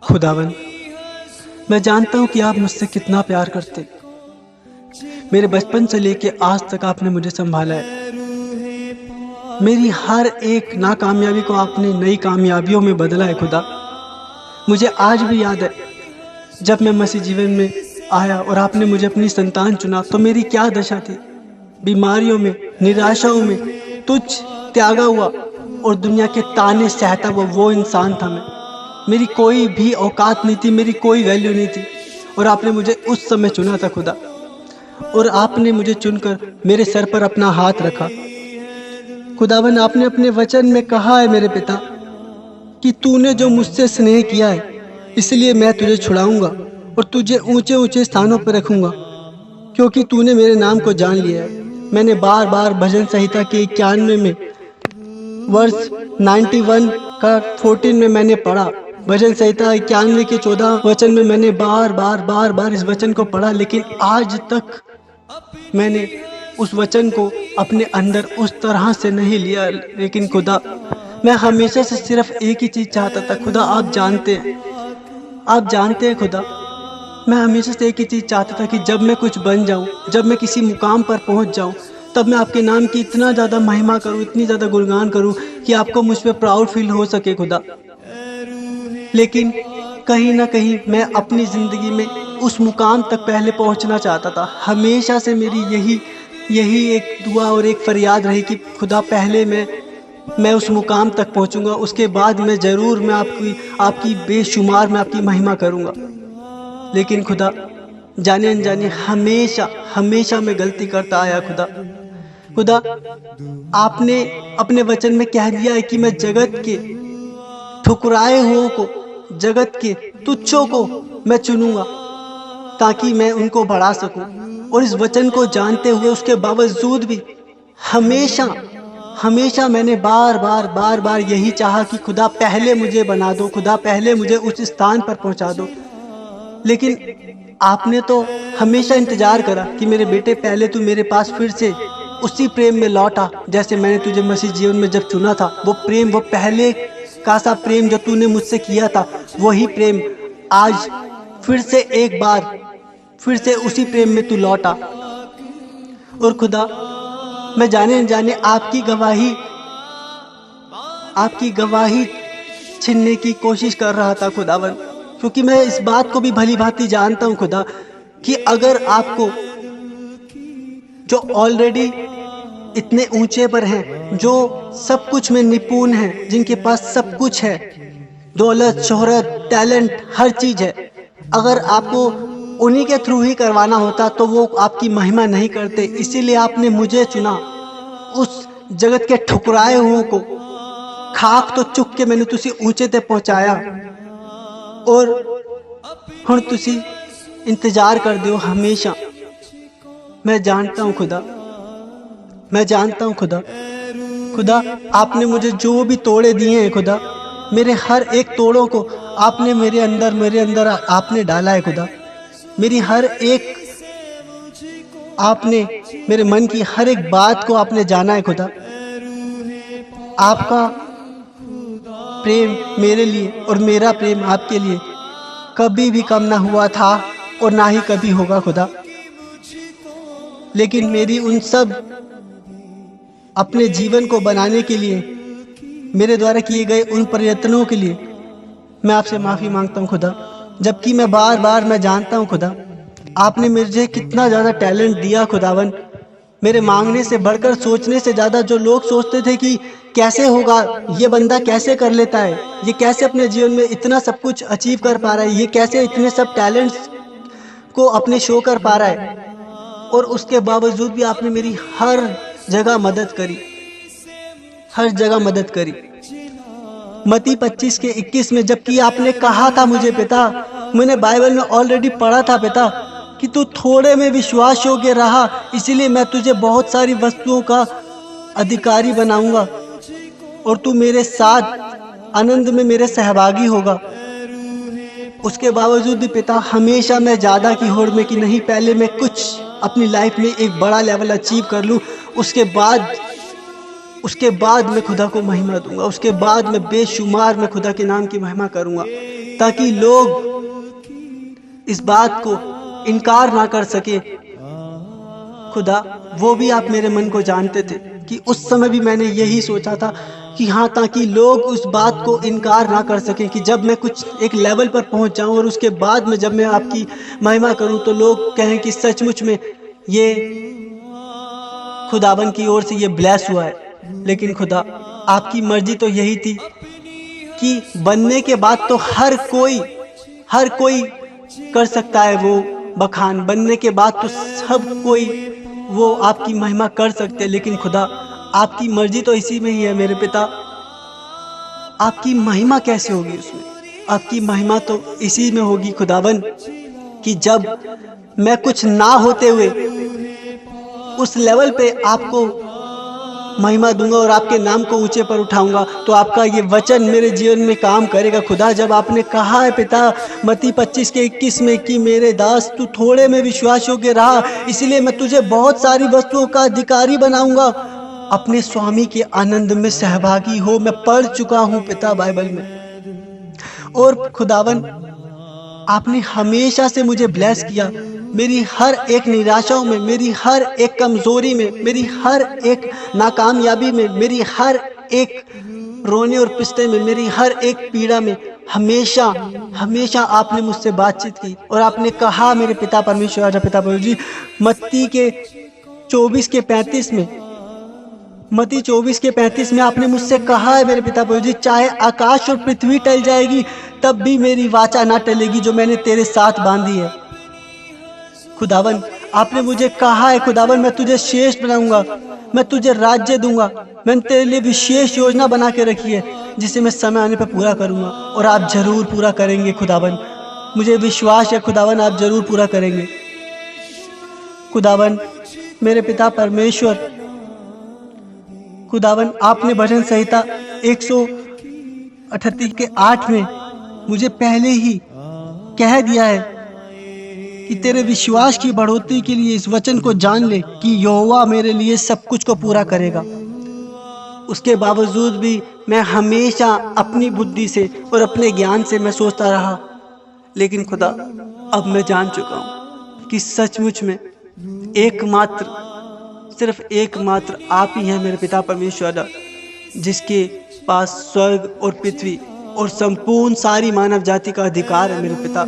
खुदावन, मैं जानता हूँ कि आप मुझसे कितना प्यार करते। मेरे बचपन से लेके आज तक आपने मुझे संभाला है। मेरी हर एक नाकामयाबी को आपने नई कामयाबियों में बदला है खुदा। मुझे आज भी याद है जब मैं मसीह जीवन में आया और आपने मुझे अपनी संतान चुना तो मेरी क्या दशा थी। बीमारियों में, निराशाओं में तुच्छ त्यागा हुआ और दुनिया के ताने सहता हुआ वो इंसान था मैं। मेरी कोई भी औकात नहीं थी, मेरी कोई वैल्यू नहीं थी और आपने मुझे उस समय चुना था खुदा। और आपने मुझे चुनकर मेरे सर पर अपना हाथ रखा। खुदावन, आपने अपने वचन में कहा है मेरे पिता कि तूने जो मुझसे स्नेह किया है इसलिए मैं तुझे छुड़ाऊंगा और तुझे ऊंचे ऊंचे स्थानों पर रखूंगा, क्योंकि तूने मेरे नाम को जान लिया है। मैंने बार बार भजन संहिता के 91 में वर्ष 91 का 14 में मैंने पढ़ा। भजन संहिता 91 के 14 वचन में मैंने बार बार इस वचन को पढ़ा, लेकिन आज तक मैंने उस वचन को अपने अंदर उस तरह से नहीं लिया। लेकिन खुदा, मैं हमेशा से सिर्फ एक ही चीज़ चाहता था। खुदा, आप जानते हैं खुदा, मैं हमेशा से एक ही चीज़ चाहता था कि जब मैं कुछ बन जाऊं, जब मैं किसी मुकाम पर पहुंच जाऊं, तब मैं आपके नाम की इतना ज़्यादा महिमा करूं, इतनी ज़्यादा गुणगान करूं कि आपको मुझ पर प्राउड फील हो सके खुदा। लेकिन कहीं ना कहीं मैं अपनी ज़िंदगी में उस मुकाम तक पहले पहुंचना चाहता था। हमेशा से मेरी यही एक दुआ और एक फरियाद रही कि खुदा, पहले मैं उस मुकाम तक पहुंचूंगा, उसके बाद मैं ज़रूर मैं आपकी बेशुमार मैं आपकी महिमा करूंगा। लेकिन खुदा, जाने अनजाने हमेशा मैं गलती करता आया खुदा, आपने अपने वचन में कह दिया है कि मैं जगत के ठुकराए हुओं को, जगत के तुच्छों को मैं चुनूंगा ताकि मैं उनको बढ़ा सकूं। और इस वचन को जानते हुए उसके बावजूद भी हमेशा मैंने बार यही चाहा कि खुदा पहले मुझे बना दो, खुदा पहले मुझे उस स्थान पर पहुंचा दो। लेकिन आपने तो हमेशा इंतजार करा कि मेरे बेटे, पहले तू मेरे पास फिर से उसी प्रेम में लौटा जैसे मैंने तुझे मसीह जीवन में जब चुना था। वो प्रेम, वो पहले का सा प्रेम जो तूने मुझसे किया था, वही प्रेम आज फिर से उसी प्रेम में तू लौटा। और खुदा, मैं जाने अनजाने आपकी गवाही छीनने की कोशिश कर रहा था खुदावन, क्योंकि मैं इस बात को भी भली भांति जानता हूँ खुदा कि अगर आपको जो ऑलरेडी इतने ऊंचे पर हैं, जो सब कुछ में निपुण हैं, जिनके पास सब कुछ है, दौलत, शोहरत, टैलेंट, हर चीज़ है, अगर आपको उन्हीं के थ्रू ही करवाना होता तो वो आपकी महिमा नहीं करते। इसीलिए आपने मुझे चुना। उस जगत के ठुकराए हुओं को खाक तो चुक के मैंने तुसी ऊंचे ते पहुंचाया और हुण तुसी इंतजार कर दियो हमेशा। मैं जानता हूँ खुदा, आपने मुझे जो भी तोड़े दिए हैं खुदा, मेरे हर एक तोड़ों को आपने मेरे अंदर आपने डाला है खुदा। मेरी हर एक, आपने मेरे मन की हर एक बात को आपने जाना है खुदा। आपका प्रेम मेरे लिए और मेरा प्रेम आपके लिए कभी भी कम ना हुआ था और ना ही कभी होगा खुदा। लेकिन मेरी उन सब अपने जीवन को बनाने के लिए, मेरे द्वारा किए गए उन प्रयत्नों के लिए मैं आपसे माफ़ी मांगता हूँ खुदा। जबकि मैं बार मैं जानता हूँ खुदा, आपने मुझे कितना ज़्यादा टैलेंट दिया खुदावन। मेरे मांगने से बढ़कर, सोचने से ज़्यादा जो लोग सोचते थे कि कैसे होगा, ये बंदा कैसे कर लेता है, ये कैसे अपने जीवन में इतना सब कुछ अचीव कर पा रहा है, ये कैसे इतने सब टैलेंट्स को अपने शो कर पा रहा है। और उसके बावजूद भी आपने मेरी हर जगह मदद करी। मत्ती 25:21 में, जबकि आपने कहा था मुझे पिता, मैंने बाइबल में ऑलरेडी पढ़ा था पिता, कि तू थोड़े में विश्वास योग्य रहा, इसीलिए मैं तुझे बहुत सारी वस्तुओं का अधिकारी बनाऊंगा और तू मेरे साथ आनंद में मेरे सहभागी होगा। उसके बावजूद भी पिता, हमेशा मैं ज़्यादा की होड़ में कि नहीं, पहले मैं कुछ अपनी लाइफ में एक बड़ा लेवल अचीव कर लूँ, उसके बाद उसके बाद मैं खुदा को महिमा दूंगा, उसके बाद मैं बेशुमार मैं खुदा के नाम की महिमा करूंगा, ताकि लोग इस बात को इनकार ना कर सके। खुदा, वो भी आप मेरे मन को जानते थे कि उस समय भी मैंने यही सोचा था कि हाँ, ताकि लोग उस बात को इनकार ना कर सकें कि जब मैं कुछ एक लेवल पर पहुंच जाऊं और उसके बाद में जब मैं आपकी महिमा करूं तो लोग कहें कि सचमुच में ये खुदावन की ओर से ये ब्लेस हुआ है। लेकिन खुदा, आपकी मर्जी तो यही थी कि बनने के बाद तो हर कोई कर सकता है वो बखान, बनने के बाद तो सब कोई वो आपकी महिमा कर सकते हैं। लेकिन खुदा, आपकी मर्जी तो इसी में ही है मेरे पिता। आपकी महिमा कैसे होगी उसमें? आपकी महिमा तो इसी में होगी खुदावन कि जब मैं कुछ ना होते हुए उस लेवल पे आपको महिमा दूंगा और आपके नाम को ऊंचे पर उठाऊंगा, तो आपका ये वचन मेरे जीवन में काम करेगा। खुदा, जब आपने कहा है पिता मत्ती 25:21 में कि मेरे दास तू थोड़े में विश्वास योग्य रहा, इसलिए मैं तुझे बहुत सारी वस्तुओं का अधिकारी बनाऊंगा, अपने स्वामी के आनंद में सहभागी हो। मैं पढ़ चुका हूँ पिता बाइबल में। और खुदावन, आपने हमेशा से मुझे ब्लेस किया, मेरी हर एक निराशाओं में, मेरी हर एक कमजोरी में, मेरी हर एक नाकामयाबी में, मेरी हर एक रोने और पिसने में, मेरी हर एक पीड़ा में हमेशा आपने मुझसे बातचीत की। और आपने कहा मेरे पिता परमेश्वर, राजा पिता परमेश्वर जी, मत्ती 24:35 में, मत्ती 24:35 में आपने मुझसे कहा है मेरे पिता प्रभु जी, चाहे आकाश और पृथ्वी टल जाएगी तब भी मेरी वाचा ना टलेगी जो मैंने तेरे साथ बांधी है। खुदावन, आपने मुझे कहा है खुदावन, मैं तुझे श्रेष्ठ बनाऊंगा, मैं तुझे राज्य दूंगा, मैंने तेरे लिए विशेष योजना बना के रखी है जिसे मैं समय आने पर पूरा करूंगा। और आप जरूर पूरा करेंगे खुदावन, मुझे विश्वास है खुदावन, आप जरूर पूरा करेंगे। खुदावन मेरे पिता परमेश्वर, खुदावन आपने भजन संहिता 138:8 में मुझे पहले ही कह दिया है कि तेरे विश्वास की बढ़ोतरी के लिए इस वचन को जान ले कि यहोवा मेरे लिए सब कुछ को पूरा करेगा। उसके बावजूद भी मैं हमेशा अपनी बुद्धि से और अपने ज्ञान से मैं सोचता रहा, लेकिन खुदा अब मैं जान चुका हूँ कि सचमुच में सिर्फ एकमात्र आप ही हैं मेरे पिता परमेश्वर, जिसके पास स्वर्ग और पृथ्वी और संपूर्ण सारी मानव जाति का अधिकार है मेरे पिता,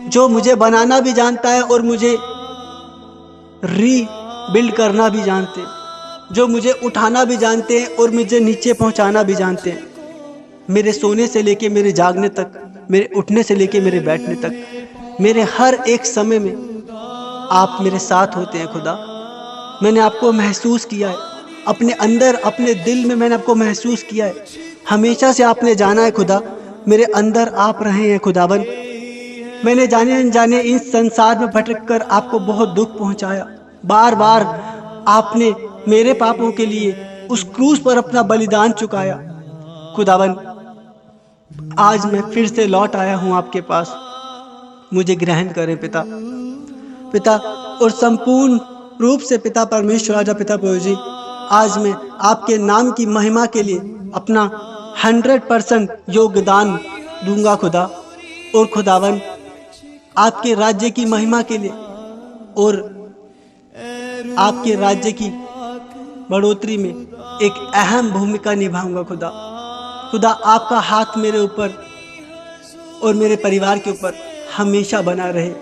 जो मुझे बनाना भी जानता है और मुझे रीबिल्ड करना भी जानते हैं, जो मुझे उठाना भी जानते हैं और मुझे नीचे पहुंचाना भी जानते हैं, मेरे सोने से लेके मेरे जागने तक, मेरे उठने से लेके मेरे बैठने तक, मेरे हर एक समय में आप मेरे साथ होते हैं। खुदा, मैंने आपको महसूस किया है अपने अंदर, अपने दिल में मैंने आपको महसूस किया है, हमेशा से आपने जाना है खुदा, मेरे अंदर आप रहे हैं खुदावन। मैंने जाने अनजाने इस संसार में भटक कर आपको बहुत दुख पहुंचाया, बार बार आपने मेरे पापों के लिए उस क्रूस पर अपना बलिदान चुकाया। खुदावन, आज मैं फिर से लौट आया हूं आपके पास, मुझे ग्रहण करें पिता और संपूर्ण रूप से पिता परमेश्वर, राजा पिता प्रभु जी, आज मैं आपके नाम की महिमा के लिए अपना 100% योगदान दूंगा खुदा। और खुदावन, आपके राज्य की महिमा के लिए और आपके राज्य की बढ़ोतरी में एक अहम भूमिका निभाऊंगा खुदा, आपका हाथ मेरे ऊपर और मेरे परिवार के ऊपर हमेशा बना रहे।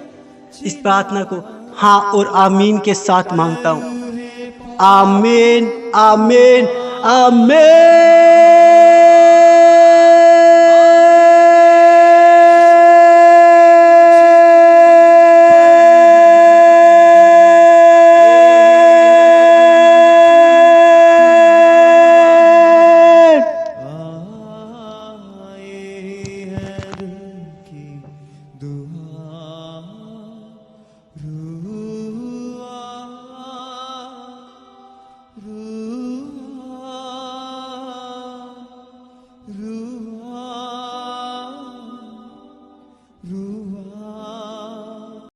इस प्रार्थना को हाँ और आमीन के साथ मांगता हूँ। आमीन, आमीन, आमीन।